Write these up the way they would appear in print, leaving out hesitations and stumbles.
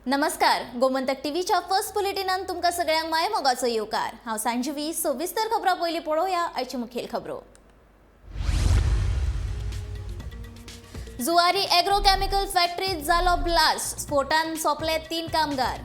नमस्कार. गोमंतक टीव्हीच्या फर्स्ट बुलेटिनान तुमकां सगळ्यांक माय मोगाचो येवकार. हांव सांजवी. सविस्तर खबरां पयलीं पळोवया आयच्यो मुखेल खबरो. जुवारी एग्रोकेमिकल फॅक्टरीत जालो ब्लास्ट. स्फोटान सोंपले 3 कामगार.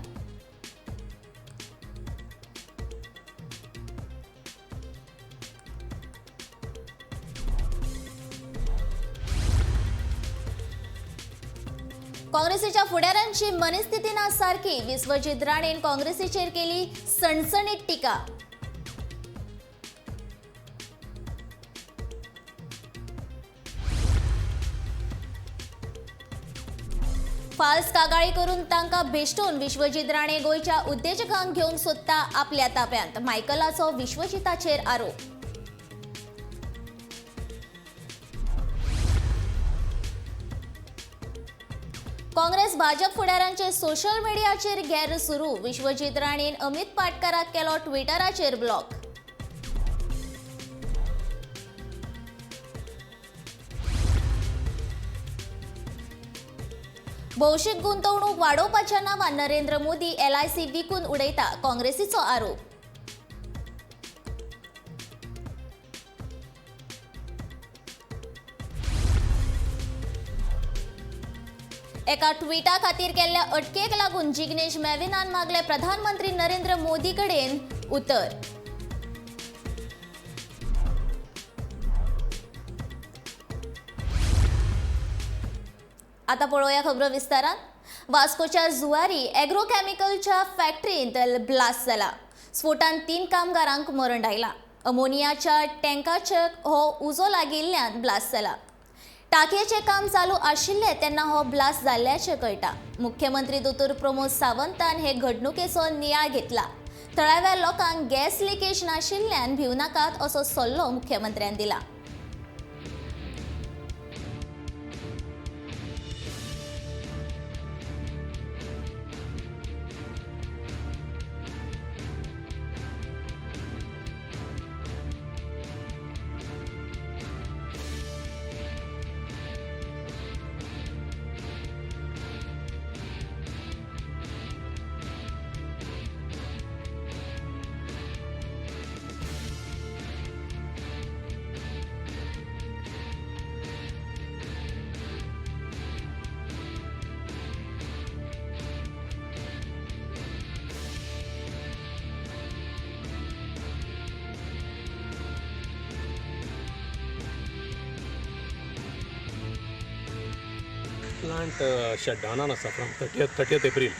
काँग्रेसीच्या फुडाऱ्यांची मनस्थिती ना सारकी. विश्वजीत राणेन काँग्रेसीचेर केली सणसणीत टिका. फाल्स कागाळी करून तांकां भेश्टून विश्वजीत राणे गोंयच्या उद्देजकांक घेवंक सोदता आपल्या ताब्यांत. मायकलाचो विश्वजिताचेर आरोप. काँग्रेस भाजप फुडाऱ्यांचे सोशल मिडियाचेर घेर सुरू. विश्वजीत राणेन अमित पाटकराक केलो ट्विटराचेर ब्लॉक. भौशीक गुंतवणूक वाडोवपाच्या नांवान नरेंद्र मोदी LIC विकून उडयता. काँग्रेसीचो आरोप. एका ट्विटा खातीर केल्ल्या अटकेक लागून जिग्नेश मेविनान मागले प्रधानमंत्री नरेंद्र मोदी कडेन उतर. आता पळोवया खबरो विस्तारान. वास्कोच्या जुवारी एग्रोकेमिकलच्या फॅक्टरींत ब्लास्ट जाला. स्फोटान 3 कामगारांक मरण आयला. अमोनियाच्या टँकाचे हो उजो लागिल्ल्यान ब्लास्ट जाला. टाकयेचें काम चालू आशिल्ले तेन्ना हो ब्लास्ट जाल्ल्याचें कळटा. मुख्यमंत्री दोतोर प्रमोद सावंतान हे घडणुकेचो नियाळ घेतला. थळाव्या लोकांक गॅस लिकेज नाशिल्ल्यान भिव नाकात असो सल्लो मुख्यमंत्र्यान दिला. Plant shutdown on from 30th April.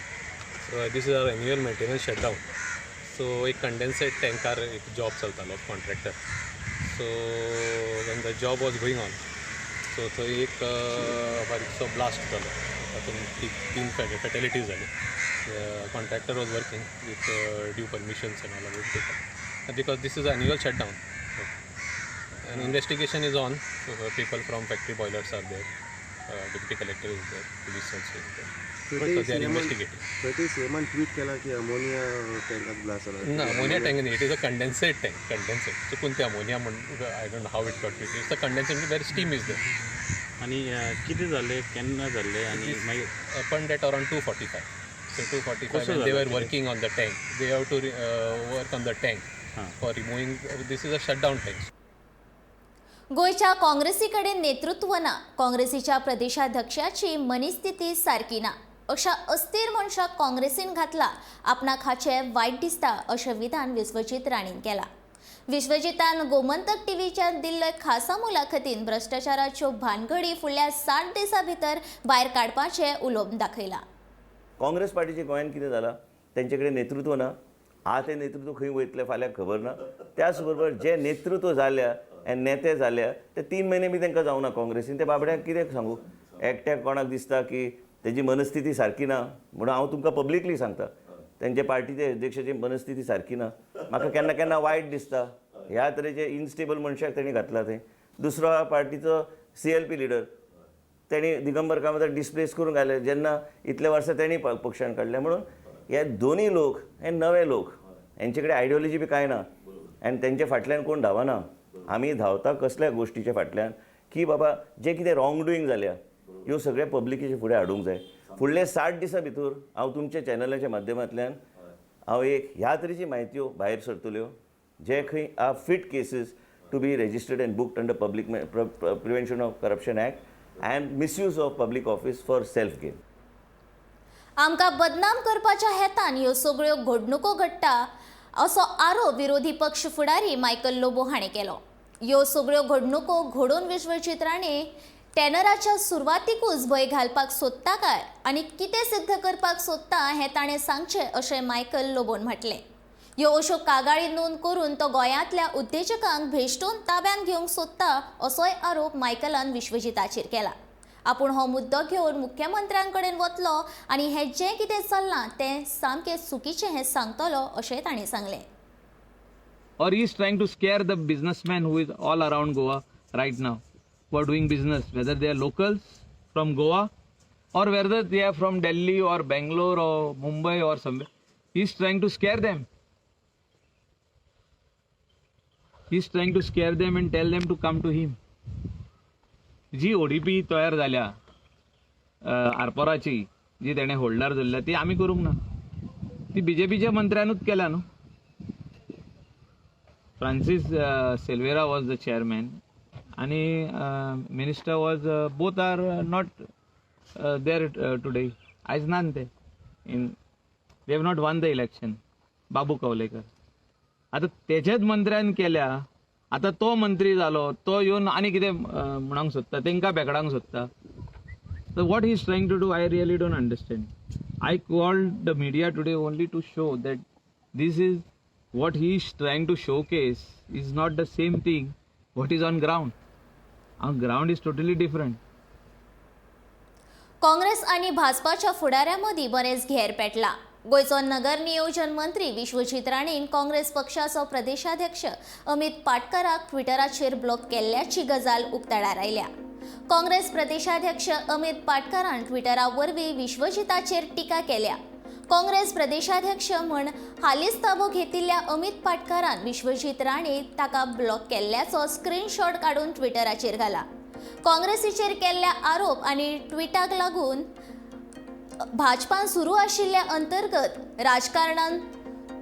So this is our annual maintenance shutdown. So एक कंडेन्सेट टँकर एक जॉब चलतालो contractor. So when the job was going on, so थंय एक बारीकसो ब्लास्ट जालो. तातूंत 3 फॅटॅलिटीज जाली. Contractor was working with due permissions end all of it. Because this is annual shutdown. An investigation is on. So people from factory boilers are there. Deputy collector is there, police also is there. But they are investigating. But Seman tweet केला की ammonia टँकात blast झाला. No, ammonia tank नहीं. It is a condensate tank. Condensate. So कोणते ammonia I don't know how it got it. It's a condensate where steam is there. आणि किती झाले केन्ना झाले आणि Happened at around 2:45. So 2:45 when they were working on the tank. They have to work on the tank for removing. This is a shutdown tank. गोयच्या काँग्रेसीकडे नेतृत्व ना. काँग्रेसीच्या प्रदेशाध्यक्षाची मनस्थिती सारकी ना. अशा अस्थिर मनशाक काँग्रेसीन घातला. आपणाक हाचे वायट दिसता अशें विधान विश्वजीत राणेन केला. विश्वजितान गोमंतक टीव्हीच्या दिल्ले खासा मुलाखतीन भ्रष्टाचाराच्यो भानगडी फुडल्या 60 दिसां भितर भायर काडपाचें उलोवन दाखयला. काँग्रेस पार्टीचे गोंयांत कितें जालां, तेंचे कडेन नेतृत्व ना. आज तें नेतृत्व खंय वयतलें फाल्यां खबर ना. त्याच बरोबर जे नेतृत्व जाल्या आनी नेते जाल्या ते 3 म्हयने बी तांकां जावना काँग्रेसीन. ते बाबड्याक कितें सांगू, एकट्याक कोणाक दिसता की तेजी मनस्थिती सारकी ना म्हणून हांव तुमकां पब्लिकली सांगता, तेंचे पार्टीचे अध्यक्षाची मनस्थिती सारकी ना. म्हाका केन्ना केन्ना वायट दिसता ह्या तरेचे इनस्टेबल मनशाक तेणी घातला थंय. दुसरो पार्टीचो CLP लिडर तेणी दिगंबर कामताक डिस्प्लेस करून घाले जेन्ना इतले वर्सां तेणी पक्षान काडले. म्हणून हे दोनी लोक हे नवे लोक, हेंचे कडेन आयडियोलॉजी बी कांय ना आनी तेंचे फाटल्यान कोण धांवना. आमी धांवता कसल्या गोश्टीच्या फाटल्यान की बाबा जे कितें रॉंग डुईंग जाल्या ह्यो सगळे पब्लिकेचे फुडें हाडूंक जाय. फुडले 60 दिसां भितर हांव तुमच्या चॅनलाच्या माध्यमांतल्यान हांव एक ह्या तरेची म्हायत्यो भायर सरतल्यो जे खंय are fit cases to be registered and booked under public prevention of corruption act and misuse of public office for self gain. आमकां बदनाम करपाच्या हेतान ह्यो सगळ्यो घडणुको घडटा असो आरोप विरोधी पक्ष फुडारी मायकल लोबो हाणें केलो. ह्यो सगळ्यो घडणुको घडोवन विश्वचित्रांनी टेनराच्या सुरवातीकूच भंय घालपाक सोदता काय आनी कितें सिद्ध करपाक सोदता हें ताणें सांगचें अशें मायकल लोबोन म्हटलें. ह्यो अश्यो कागाळी नोंद करून तो गोंयांतल्या उद्देजकांक भेश्टून ताब्यात घेवंक सोदता असोय आरोप मायकलान विश्वजिताचेर केला. आपूण हो मुद्दो घेवन मुख्यमंत्र्यांकडेन वतलो आनी हें जें कितें चल्लां तें सामकें चुकीचें हें सांगतलो अशेंय ताणें सांगलें. Or he is trying to scare the businessmen who is all around Goa right now, who are doing business, whether they are locals from Goa or whether they are from Delhi or Bangalore or Mumbai or somewhere. He is trying to scare them. He is trying to scare them and tell them to come to him. G ODP तयार झाल्या आरपोराची जी तेणें holder धरल्या ती आमी करूंक ना, ती BJPच्या मंत्र्यानूच केल्या न्हू. Francis Silvera was the chairman and minister was both are not there today. As none they have not won the election. बाबू कवलेकर आता तेच्याच मंत्र्यान केल्या. आता तो मंत्री जालो तो येवन आनी कितें म्हणूंक सोदता तेंकां बेकडांक सोदता. So what he is trying to do I really don't understand. I called the media today only to show that this is what he is trying to showcase is not the same thing what is on ground. On ground is totally different. Congress आनी भाजपाच्या फुडाऱ्यां बरेच घेर पेटला. गोयचो नगर नियोजन मंत्री विश्वजीत राणेन काँग्रेस पक्षाचो प्रदेशाध्यक्ष Amit पाटकराक ट्विटराचेर block केल्ल्याची गजाल उक्ताडार आयल्या. काँग्रेस प्रदेशाध्यक्ष अमित पाटकरान ट्विटरा वरवीं विश्वजिताचेर टिका केल्या. काँग्रेस प्रदेशाध्यक्ष म्हण हालींच ताबो घेतिल्ल्या अमित पाटकरान विश्वजीत राणे ताका ब्लॉक केल्ल्याचो स्क्रीनशॉट काडून ट्विटराचेर घाला. काँग्रेसीचेर केल्ल्या आरोप आनी ट्विटाक लागून भाजपान सुरू आशिल्ल्या अंतर्गत राजकारणान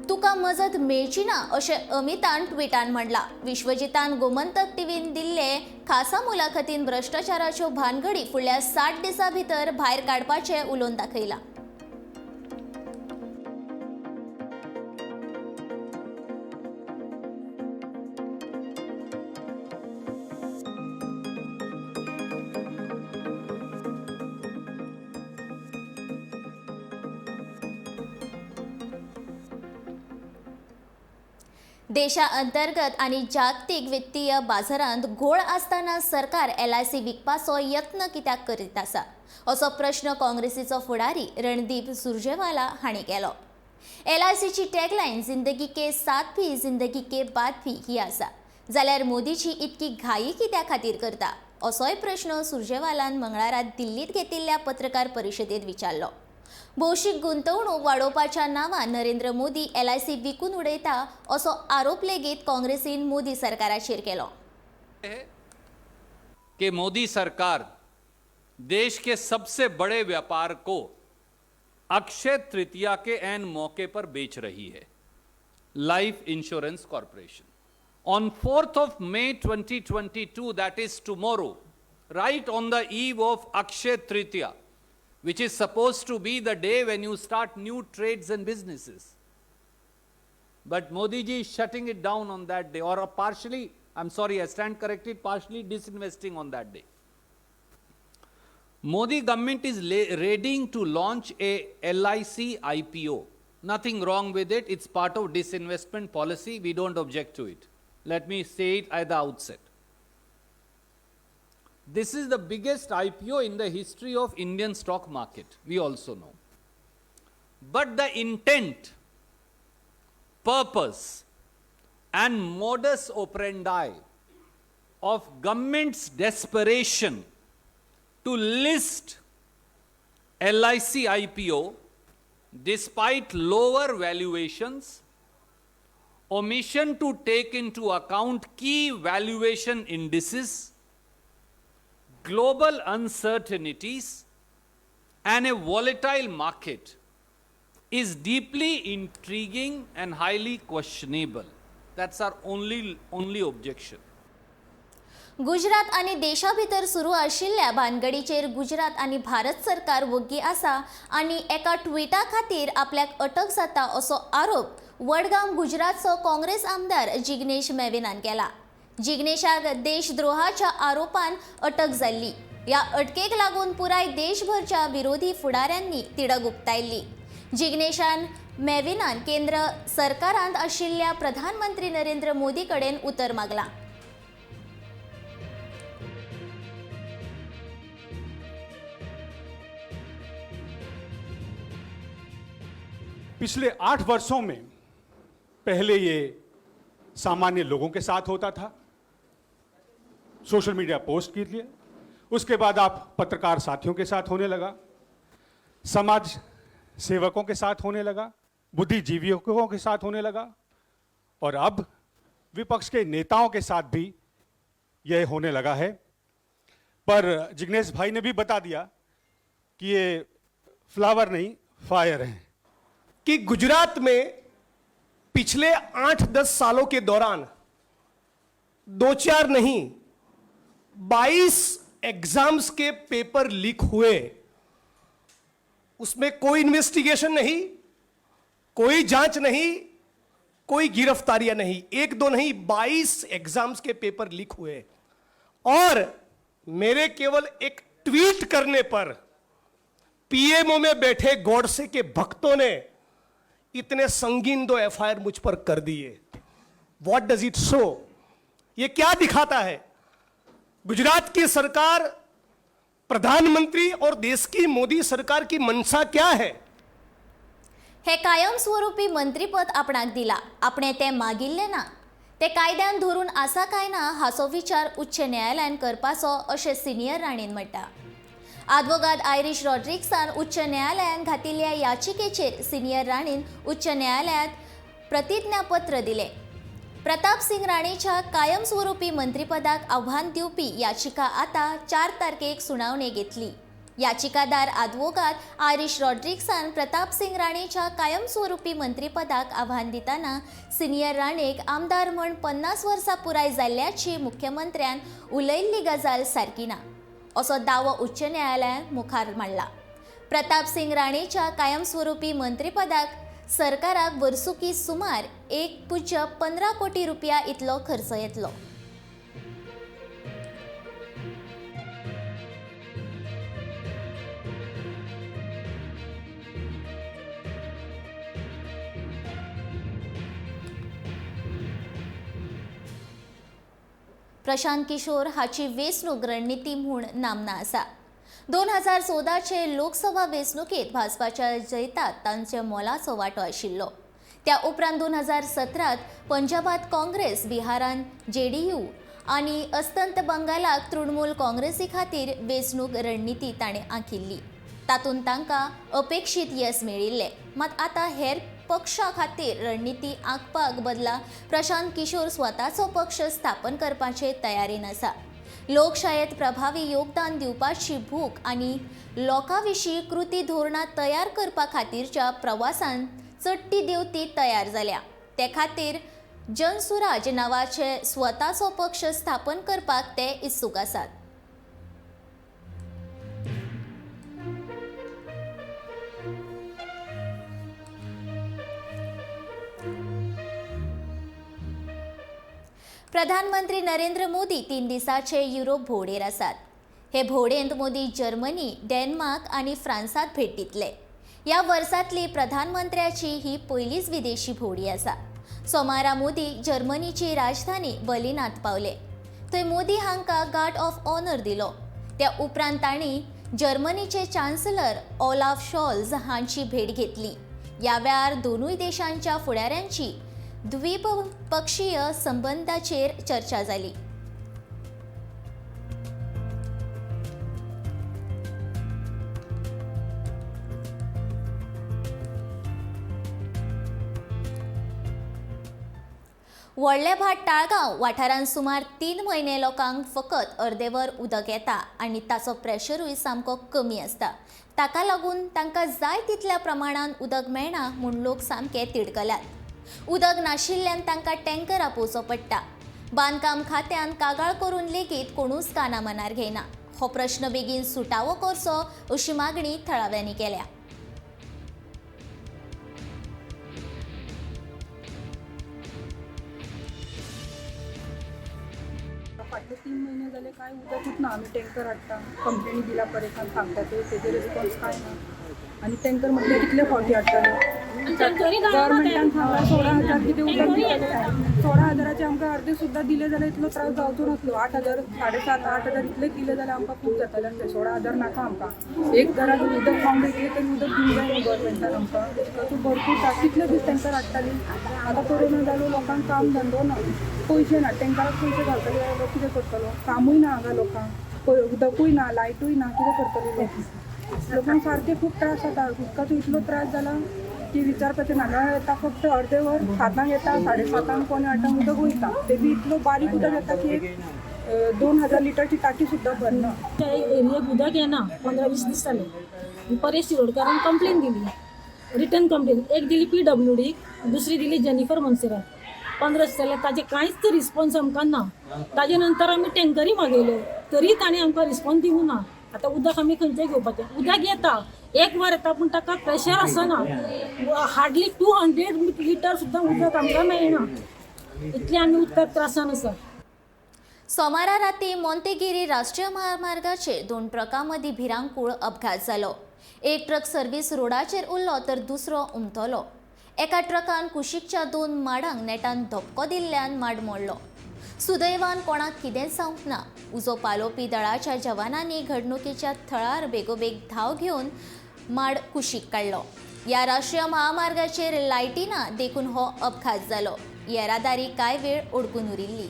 तुका मजत मेळची ना अशें अमितान ट्विटान म्हणला. विश्वजितान गोमंतक टीव्हीन दिल्ले खासा मुलाखतीन भ्रष्टाचाराच्यो भानगडी फुडल्या 60 दिसां भितर भायर काडपाचें उलोवन दाखयलां. देशा अंतर्गत आणि जागतिक वित्तीय बाजारांत घोळ आसतना सरकार LIC विकपाचो यत्न कित्याक करीत आसा असो प्रश्न काँग्रेसीचो फुडारी रणदीप सुरजेवाला हांणी केलो. LICची टॅगलायन जिंदगी के साथ भी जिंदगी के बाद भी ही आसा जाल्यार मोदीची इतकी घाई कित्या खातीर करता असोय प्रश्न सुरजेवालान मंगळारा दिल्लीत घेतिल्ल्या पत्रकार परिशदेंत विचारलो. भौशीक गुंतवणूक वाडोवपाच्या नांवान नरेंद्र मोदी LIC विकून उडयता असो आरोप लेगीत काँग्रेसीन मोदी सरकाराचेर केलो. कि मोदी सरकार देश के सबसे बड़े व्यापार को अक्षय तृतीया के ऐन मौके पर बेच रही है. Life insurance corporation on 4th of May 2022, that is tomorrow, right on the eve of Akshay Tritiya, which is supposed to be the day when you start new trades and businesses. But Modi ji is shutting it down on that day, or partially, I'm sorry, I stand corrected, partially disinvesting on that day. Modi government is readying to launch a LIC IPO. Nothing wrong with it. It's part of disinvestment policy. We don't object to it. Let me say it at the outset. This is the biggest IPO in the history of Indian stock market, we also know. But the intent, purpose, and modus operandi of government's desperation to list LIC IPO despite lower valuations, omission to take into account key valuation indices, global uncertainties, and a volatile market is deeply intriguing and highly questionable. That's our only objection. Gujarat आणि देशा भितर सुरू आशिल्ल्या भानगडीचेर गुजरात आणि भारत सरकार वग्गी आसा आणि एका ट्विटा खातीर आपल्याक अटक जाता असो आरोप वडगाम गुजरातचो काँग्रेस आमदार जिग्नेश मेविनान केला. जिग्नेशाक देशद्रोहाच्या आरोपान अटक जाल्ली. या अटकेक लागून पुराय देशभरच्या विरोधी फुडाऱ्यांनी तिडक उक्तायल्ली. जिग्नेशान मेविनान केंद्र सरकारांत आशिल्ल्या प्रधानमंत्री नरेंद्र मोदी कडेन उतर मागला. पिछले 8 वर्षों में पहले ये सामान्य लोगों के साथ होता था, सोशल मीडिया पोस्ट के लिए, उसके बाद आप पत्रकार साथियों के साथ होने लगा, समाज सेवकों के साथ होने लगा, बुद्धिजीवियों के साथ होने लगा और अब विपक्ष के नेताओं के साथ भी यह होने लगा है. पर जिग्नेश भाई ने भी बता दिया कि ये फ्लावर नहीं फायर है. कि गुजरात में पिछले 8-10 सालों के दौरान 2-4 नहीं 22 एग्जाम्स के पेपर लीक हुए. उसमें कोई इन्वेस्टिगेशन नहीं, कोई जांच नहीं, कोई गिरफ्तारियां नहीं. 1-2 नहीं 22 एग्जाम्स के पेपर लीक हुए और मेरे केवल एक ट्वीट करने पर पीएमओ में बैठे गॉडसे के भक्तों ने इतने संगीन 2 एफआईआर मुझ पर कर दिए. What does it show? ये क्या दिखाता है? गुजरात की सरकार, प्रधानमंत्री और देश की मोदी सरकार की मंशा क्या है? हे कायमस्वरूपी मंत्रीपद आपणाक दिला, आपणे ते मागिल्ले ना. ते कायद्यान धरून आसा काय ना हाचो विचार उच्च न्यायालयान करपाचो अशें सिनियर राणीन म्हणटा. आदवोगाद आयरिश रॉड्रिक्सान उच्च न्यायालयान घातिल्ल्या याचिकेचेर सिनियर राणीन उच्च न्यायालयात प्रतिज्ञापत्र दिले. प्रताप सिंग राणेच्या कायमस्वरूपी मंत्रिपदाक आव्हान दिवपी याचिका आता 4 तारखेक सुनावणे घेतली. याचिकादार आदवोगाद आयरिश रॉड्रिक्सान प्रताप सिंग राणेच्या कायमस्वरूपी मंत्रिपदाक आव्हान दिताना सिनियर राणेक आमदार म्हण 50 वर्सां पुराय जाल्ल्याची मुख्यमंत्र्यान उलयल्ली गजाल सारकी ना असो दावो उच्च न्यायालयान मुखार मांडला. प्रताप सिंग राणेच्या कायमस्वरूपी मंत्रिपदाक सरकाराक वर्सुकी सुमार 1.15 कोटी रुपया इतलो खर्च येतलो. प्रशांत किशोर हाची वेंचणूक रणनीती म्हूण नामना आसा. 2014चे लोकसभा वेंचणुकेंत भाजपाच्या जैतांत तांचे मोलाचो वांटो आशिल्लो. त्या उपरांत 2017त पंजाबात काँग्रेस, बिहारांत जेडीयू आनी अस्तंत बंगालाक तृणमूल काँग्रेसी खातीर वेंचणूक रणनीती ताणें आंखिल्ली. तातूंत तांकां अपेक्षीत येस मेळिल्लें. मात आतां हेर पक्षा खातीर रणनीती आंखपाक बदला प्रशांत किशोर स्वताचो पक्ष स्थापन करपाचे तयारेन आसा. लोकशायेंत प्रभावी योगदान दिवपाची भूक आनी लोकां विशीं कृती धोरणां तयार करपा खातीरच्या प्रवासान चडटी देंवती तयार जाल्या. ते खातीर जनसुराज नांवाचे स्वताचो पक्ष स्थापन करपाक ते इत्सूक आसात. प्रधानमंत्री नरेंद्र मोदी 3 दिसाचे युरोप भोंवडेर आसात. हे भोंवडेंत मोदी जर्मनी, डेन्मार्क आनी फ्रांसात भेट दितले. ह्या वर्सांतली प्रधानमंत्र्याची ही पयलीच विदेशी भोंवडी आसा. सोमारा मोदी जर्मनीची राजधानी बर्लिनांत पावले. थंय मोदी हांकां गार्ड ऑफ ऑनर दिलो. त्या उपरांत तांणी जर्मनीचे चान्सलर ओलाफ शॉल्झ हांची भेट घेतली. ह्या वेळार दोनूय देशांच्या फुडाऱ्यांची द्विपक्षीय संबंधांचेर चर्चा जाली. व्हडले भाट ताळगांव वाठारांत सुमार 3 म्हयने लोकांक फकत अर्देवर उदक येता आनी ताचो प्रेशरूय सामको कमी आसता. ताका लागून तांकां जाय तितल्या प्रमाणान उदक मेळना म्हूण लोक सामके तिडकल्यात. उदक नाशिल्ल्यान तांकां टँकरां पोवचो पडटा. बांदकाम खात्यान कागाळ करून लेगीत कोणूच काना मनार घेयना. हो प्रश्न बेगीन सुटावो करचो अशी मागणी थळाव्यांनी केल्या. फाटले 3 महिने झाले काय उदकूच ना. आम्ही टँकर हाडटा, कंप्लेनी दिला परेशान सांगता तेजे रिस्पॉन्स काय ना. आणि टँकर म्हटल्यार कितले फावटी हाडटाले. गव्हर्मेंटान सांगला 16,000 कितें उदक दिताले. 16,000चे आमकां अर्दे सुद्दां दिले जाल्यार इतलो त्रास जावचो नासलो. 8,000 7,500 8,000 इतले दिले जाल्यार आमकां खूब जाताले. 16,000 नाका आमकां. एक घरात उदक पावंक येतले तरी उदक दिवंक जाय न्हू गव्हर्मेंटान आमकां. ताचो भरपूर त्रास. कितले दीस टँकर हाडटाली. आतां कोरोना जालो लोकांक काम धंदो ना, पयशे ना. टँकराक पयशे घालतले जाल्यार लोक कितें करतलो. कामूय ना हांगा लोकांक, उदकूय ना, लायटूय ना. कितें करतले लोक. लोकांक सारके खूब त्रास जाता. उदकाचो इतलो त्रास जाला की विचारपाचें ना. नळ येता फक्त अर्दे वर 7 येता, 7:30 पोणे 8 उदक वयता. ते बी इतलो बारीक उदक येता की एक 2,000 लिटरची टाकी सुद्दां भरना. त्या एरियाक उदक येना 15-20 दीस जाले. परेश शिरोडकारान कंप्लेन दिली, रिटर्न कंप्लेन. एक दिली PWD, दुसरी दिली जेनिफर मोन्सेरात. 15 दीस जाले ताजे कांयच रिस्पॉन्स आमकां ना. ताजे नंतर आमी टँकरी मागयल्यो तरी ताणें आमकां रिस्पॉन्स दिवं ना. आतां उदक आमी खंयचें घेवपाचें. उदक येता, एक वर येता पूण ताका प्रेशर आसना. हार्डली 200 लिटर सुद्दां उदक आमकां मेळना. इतले आमी उदकाक त्रासान आसा. सोमारा राती मोंतेगिरी राष्ट्रीय महामार्गाचेर 2 ट्रकां मदीं भिरांकूळ अपघात जालो. एक ट्रक सर्व्हिस रोडाचेर उरलो तर दुसरो उमटलो. एका ट्रकान कुशीकच्या 2 माडांक नेटान धपको दिल्ल्यान माड मोडलो. सुदैवान कोणाक कितेंच जावंक ना. उजो पालोवपी दळाच्या जवानांनी घडणुकेच्या थळार बेगोबेग धांव घेवन माड कुशीक काडलो. ह्या राष्ट्रीय महामार्गाचेर लायटी ना देखून हो अपघात जालो. येरादारी कांय वेळ अडकून उरिल्ली.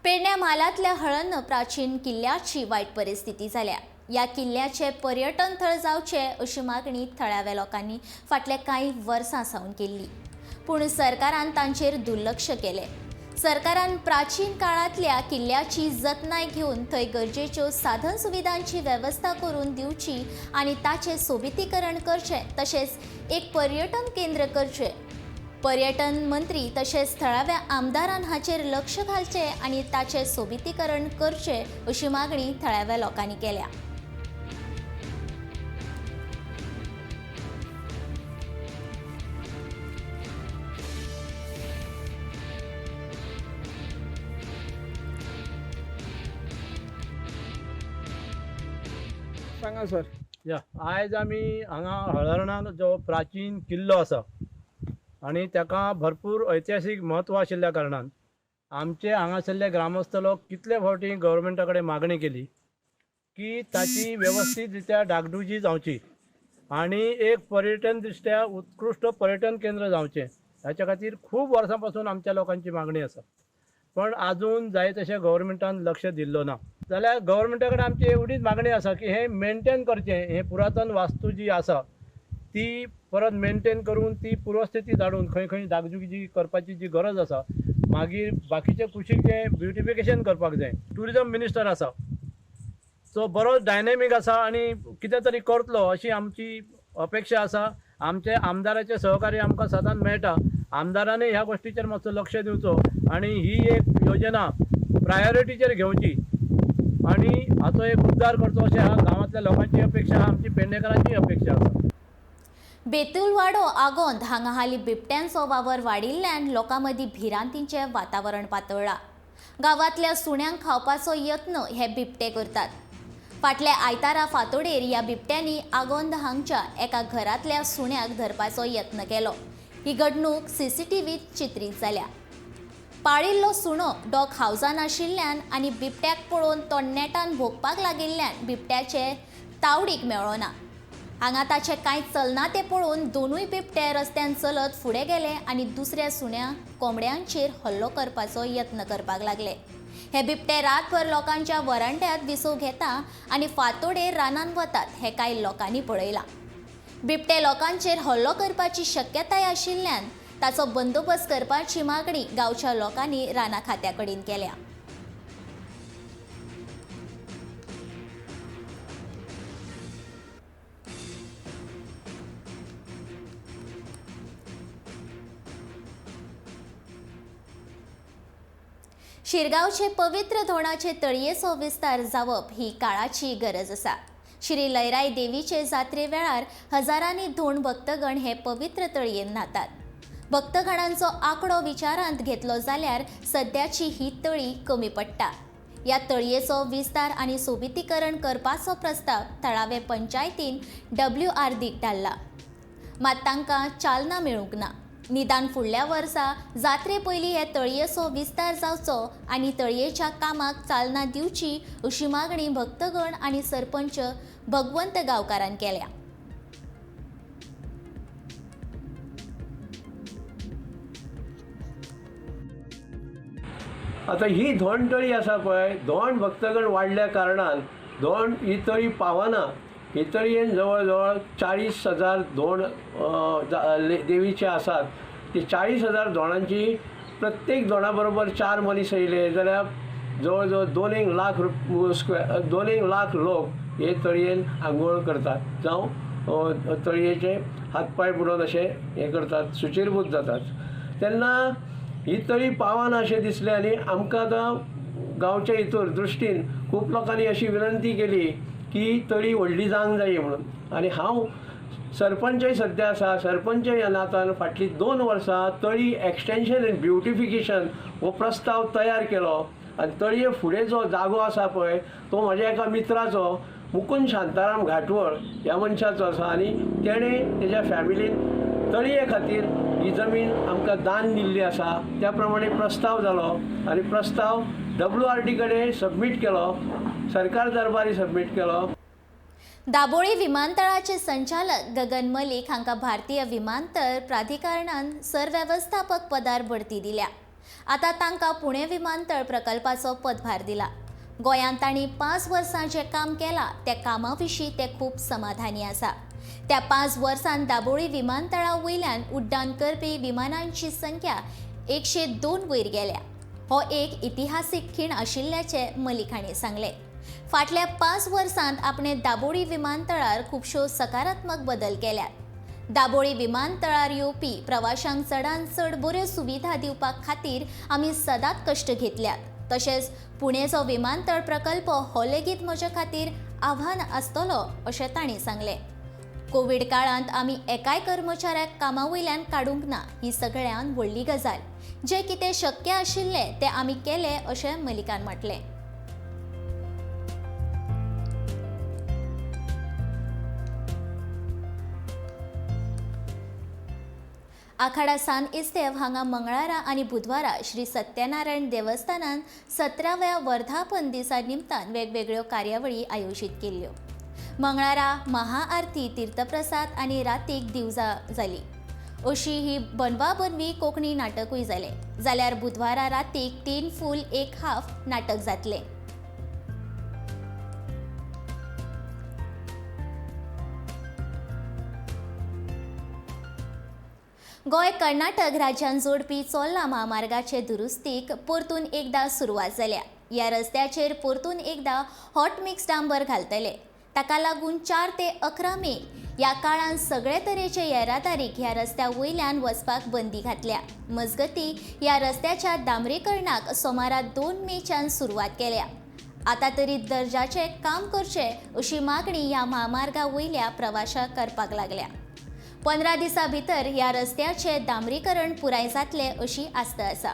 पेडण्या म्हालांतल्या हळन्न प्राचीन किल्ल्याची वायट परिस्थिती जाल्या. ह्या किल्ल्याचे पर्यटन थळ जावचे अशी मागणी थळाव्या लोकांनी फाटल्या कांय वर्सां सावन केल्ली. पूण सरकारान तांचेर दुर्लक्ष केलें. सरकारान प्राचीन काळांतल्या किल्ल्याची जतनाय घेवन थंय गरजेच्यो साधन सुविधांची वेवस्था करून दिवची आनी ताचें सोबितीकरण करचें, तशेंच एक पर्यटन केंद्र करचें. पर्यटन मंत्री तशेंच थळाव्या आमदारान हाचेर लक्ष घालचें आनी ताचें सोबितीकरण करचें अशी मागणी थळाव्या लोकांनी केल्या. सांगा सर. या आयज आमी हांगा हळर्णान जो प्राचीन किल्लो आसा आनी ताका भरपूर ऐतिहासीक म्हत्व आशिल्ल्या कारणान आमचे हांगासरले ग्रामस्थ लोक कितले फावटी गव्हर्मेंटा कडेन मागणी केली की ताची वेवस्थीत रित्या डागडुजी जावची आनी एक पर्यटन दृश्ट्या उत्कृश्ट पर्यटन केंद्र जावचें. हाच्या खातीर खूब वर्सां पासून आमच्या लोकांची मागणी आसा. पण आजून जाय तशें गव्हर्मेंटान लक्ष दिल्लो ना. जाल्यार गव्हर्मेंटा कडेन आमची एवढीच मागणी आसा की हें मेनटेन करचें. हें पुरातन वास्तू जी आसा ती परत मेनटेन करून ती पूर्वस्थितीत हाडून खंय खंय डागडुजी करपाची जी गरज आसा. मागीर बाकीचे कुशीकचें ब्युटिफिकेशन करपाक जाय. ट्युरिजम मिनिस्टर आसा सो बरोच डायनॅमीक आसा आनी कितें तरी करतलो अशी आमची अपेक्षा आसा. आमचे आमदाराचें सहकार्य आमकां सदांच मेळटा. आमदारानय ह्या गोश्टीचेर मातसो लक्ष दिवचो आनी ही एक योजना प्रायोरिटीचेर घेवची आनी हाचो एक उद्धार करचो अशें ह्या गांवांतल्या लोकांची अपेक्षा आहा. आमची पेडणेकरांची अपेक्षा आसा. बेतूलवाडो आगोंद हांगा हालीं बिबट्यांचो वावर वाडिल्ल्यान लोकां मदीं भिरांतीचें वातावरण पातळ्ळां. गांवांतल्या सुण्यांक खावपाचो यत्न हे बिबटे करतात. फाटल्या आयतारा फांतोडेर ह्या बिबट्यांनी आगोंद हांगच्या एका घरांतल्या सुण्याक धरपाचो यत्न केलो. ही घडणूक CCTVत चित्रीत जाल्या. पाळिल्लो सुणो डॉग हावजान आशिल्ल्यान आनी बिबट्याक पळोवन तो नेटान भोंकपाक लागिल्ल्यान बिबट्याचे तावडीक मेळ्ळो ना. हांगा ताचें कांय चलना तें पळोवन दोनूय बिबटे रस्त्यान चलत फुडें गेले आनी दुसऱ्या सुण्या कोंबड्यांचेर हल्लो करपाचो यत्न करपाक लागले. हे बिबटे रातभर लोकांच्या वरांड्यात विसव घेता आनी फांतोडेर रानांत वतात हें कांय लोकांनी पळयलां. बिबटे लोकांचेर हल्लो करपाची शक्यताय आशिल्ल्यान ताचो बंदोबस्त करपाची मागणी गांवच्या लोकांनी राना खात्या कडेन केल्या. शिरगांवचे पवित्र धोणाचे तळयेचो विस्तार जावप ही काळाची गरज आसा. श्री लयराई देवीचे जात्रे वेळार हजारांनी धोण भक्तगण हे पवित्र तळयेन न्हातात. भक्तगणांचो आंकडो विचारांत घेतलो जाल्यार सद्याची ही तळी कमी पडटा. ह्या तळयेचो विस्तार आनी सोबितीकरण करपाचो प्रस्ताव थळावे पंचायतीन WRDक धाडला. मात तांकां चालना मेळूंक ना. निदान फुडल्या वर्सा जात्रे पयलीं हे तळयेचो विस्तार जावचो आनी तळयेच्या कामाक चालना दिवची अशी मागणी भक्तगण आनी सरपंच भगवंत गांवकारान केल्या. आता ही धोण तळी आसा पळय, धोण भक्तगण वाडल्या कारणान धोण ही तळी पावना. ही तळयेन जवळ जवळ 40,000 धोण देवीचे आसात. ती 40,000 धोणांची प्रत्येक धोणा बरोबर 4 मनीस येयले जाल्यार जवळ जवळ 2 लाख लोक हे तळयेन आंघोळ करतात जावं तळयेचे हातपाय बुडोवन अशे हे करतात, सुचिरभूत जातात. तेन्ना ही तळी पावना अशें दिसलें आनी आमकां आतां गांवच्या हितूर दृश्टीन खूब लोकांनी अशी विनंती केली की तळी व्हडली जावंक जाय म्हणून. आनी हांव सरपंचय सद्या आसा, सरपंच ह्या नातान फाटलीं 2 वर्सां तळी एक्सटेंशन एंड ब्युटिफिकेशन हो प्रस्ताव तयार केलो. आनी तळये फुडें जो जागो आसा पळय तो म्हज्या एका मित्राचो मुकुंद शांताराम घाटवळ ह्या मनशाचो आसा आनी तेणें तेज्या फॅमिलीन तळये खातीर ही जमीन आमकां दान दिल्ली आसा. त्या प्रमाणे प्रस्ताव जालो आनी प्रस्ताव WRD कडेन सबमीट केलो, सरकार दरबारी सबमीट केलो. दाबोळी विमानतळाचे संचालक गगन मलीक हांकां भारतीय विमानतळ प्राधिकरणान सरवेवस्थापक पदार बढती दिल्या. आतां तांकां पुणे विमानतळ प्रकल्पाचो पदभार दिला. गोंयांत तांणी 5 वर्सां जें काम केलां त्या कामा विशीं ते खूब समाधानी आसा. त्या 5 वर्सांत दाबोळी विमानतळा वयल्यान उड्डाण करपी विमानांची संख्या 102 वयर गेल्या. हो एक इतिहासीक खीण आशिल्ल्याचें मलीक हांणी सांगलें. फाटल्या 5 वर्सांत आपणे दाबोळी विमानतळार खुबश्यो सकारात्मक बदल केल्यात. दाबोळी विमानतळार येवपी प्रवाशांक चडांत चड बऱ्यो सुविधा दिवपा खातीर आमी सदांच कश्ट घेतल्यात. तशेंच पुणेचो विमानतळ प्रकल्प हो लेगीत म्हजे खातीर आव्हान आसतलो अशें तांणी सांगलें. कोविड काळांत आमी एकाय कर्मचाऱ्याक कामा वयल्यान काडूंक ना ही सगळ्यांत व्हडली गजाल. जें कितें शक्य आशिल्लें तें आमी केलें अशें मलिकान म्हटलें. आखाडा सान इस्तेव हांगा मंगळारा आनी बुधवारा श्री सत्यनारायण देवस्थानान 17व्या वर्धापन दिसा निमतान वेगवेगळ्यो कार्यावळी आयोजीत केल्ल्यो. मंगळारा महाआरती, तीर्थप्रसाद आनी रातीक दिवजा जाली. अशी ही बनवा बनवी कोंकणी नाटकूय जालें. जाल्यार बुधवारा रातीक 3 फूल 1 हाफ नाटक जातलें. गोंय कर्नाटक राज्यान जोडपी चोल्ला महामार्गाचे दुरुस्तीक परतून एकदां सुरवात जाल्या. ह्या रस्त्याचेर परतून एकदां हॉट मिक्स डांबर घालतले. ताका लागून 4 ते 11 मे ह्या काळान सगळे तरेचे येरादारीक ह्या रस्त्या वयल्यान वचपाक बंदी घातल्या. मजगतीं ह्या रस्त्याच्या डांबरीकरणाक सोमारा 2 मेच्यान सुरवात केल्या. आतां तरी दर्जाचे काम करचे अशी मागणी ह्या महामार्गा वयल्या प्रवाशांक करपाक लागल्या. 15 दिसां भितर ह्या रस्त्याचे डांबरीकरण पुराय जातले अशी आस्त आसा.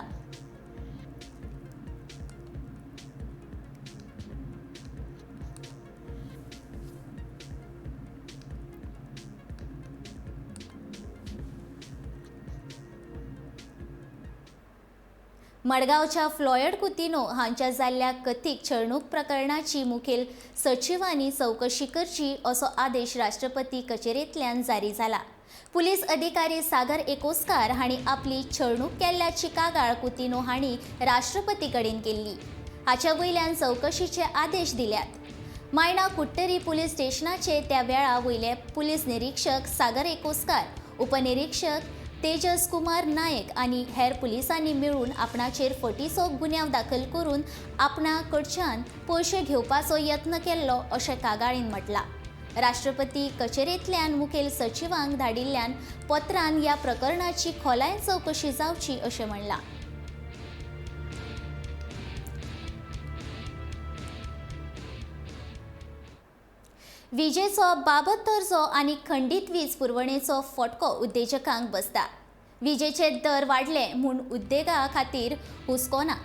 मडगावच्या फ्लॉयड कुतिनो हांच्या जाल्ल्या कथीक छळणूक प्रकरणाची मुखेल सचिवांनी चौकशी करची असो आदेश राष्ट्रपती कचेरेंतल्यान जारी जाला. पुलीस अधिकारी सागर एकोस्कार हांणी आपली छळणूक केल्ल्याची कागाळ कुतिनो हांणी राष्ट्रपती कडेन केल्ली. हाच्या वयल्यान चौकशीचे आदेश दिल्यात. मायणा कुट्टरी पुलीस स्टेशनाचे त्या वेळा वयले पुलीस निरीक्षक सागर एकोस्कार, उपनिरीक्षक तेजस कुमार नायक आनी हेर पुलिसांनी मेळून आपणाचेर फटीचो गुन्यांव दाखल करून आपणा कडच्यान पयशे घेवपाचो यत्न केल्लो अशें कागाळीन म्हटलां. राष्ट्रपती कचेरेंतल्यान मुखेल सचिवांक धाडिल्ल्यान पत्रान ह्या प्रकरणाची खोलायेन चवकशी जावची अशें म्हणलां. विजेचो बाबत दर्जो आनी खंडीत वीज पुरवणेचो फटको उद्देजकांक बसता. विजेचे दर वाडले म्हूण उद्देगा खातीर हुस्को ना.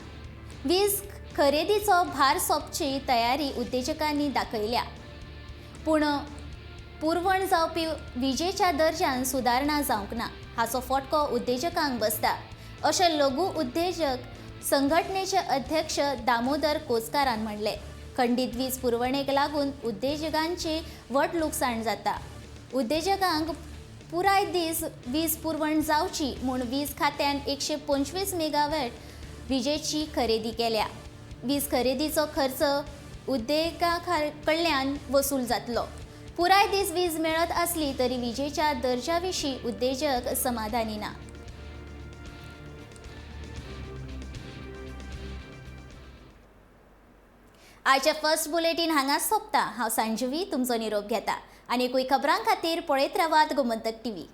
वीज खरेदीचो भार सोंपची तयारी उद्देजकांनी दाखयल्या. पूण पुरवण जावपी विजेच्या दर्ज्यान सुदारणा जावंक ना हाचो फटको उद्देजकांक बसता अशें लघु उद्देजक संघटनेचे अध्यक्ष दामोदर कोचकारान म्हणलें. खंडीत वीज पुरवणेक लागून उद्देजकांची व्हड लुकसाण जाता. उद्देजकांक पुराय दीस वीज पुरवण जावची म्हूण वीज खात्यान 125 मेगावॅट विजेची खरेदी केल्या. वीज खरेदीचो खर्च उद्देगा कडल्यान वसूल जातलो. पुराय दीस वीज मेळत आसली तरी विजेच्या दर्ज्या विशीं उद्देजक समाधानी ना. आयचे फर्स्ट बुलेटीन हांगाच सोंपता. हांव संजवी तुमचो निरोप घेता. आनीकूय खबरां खातीर पळयत रावात गोमंतक टीव्ही.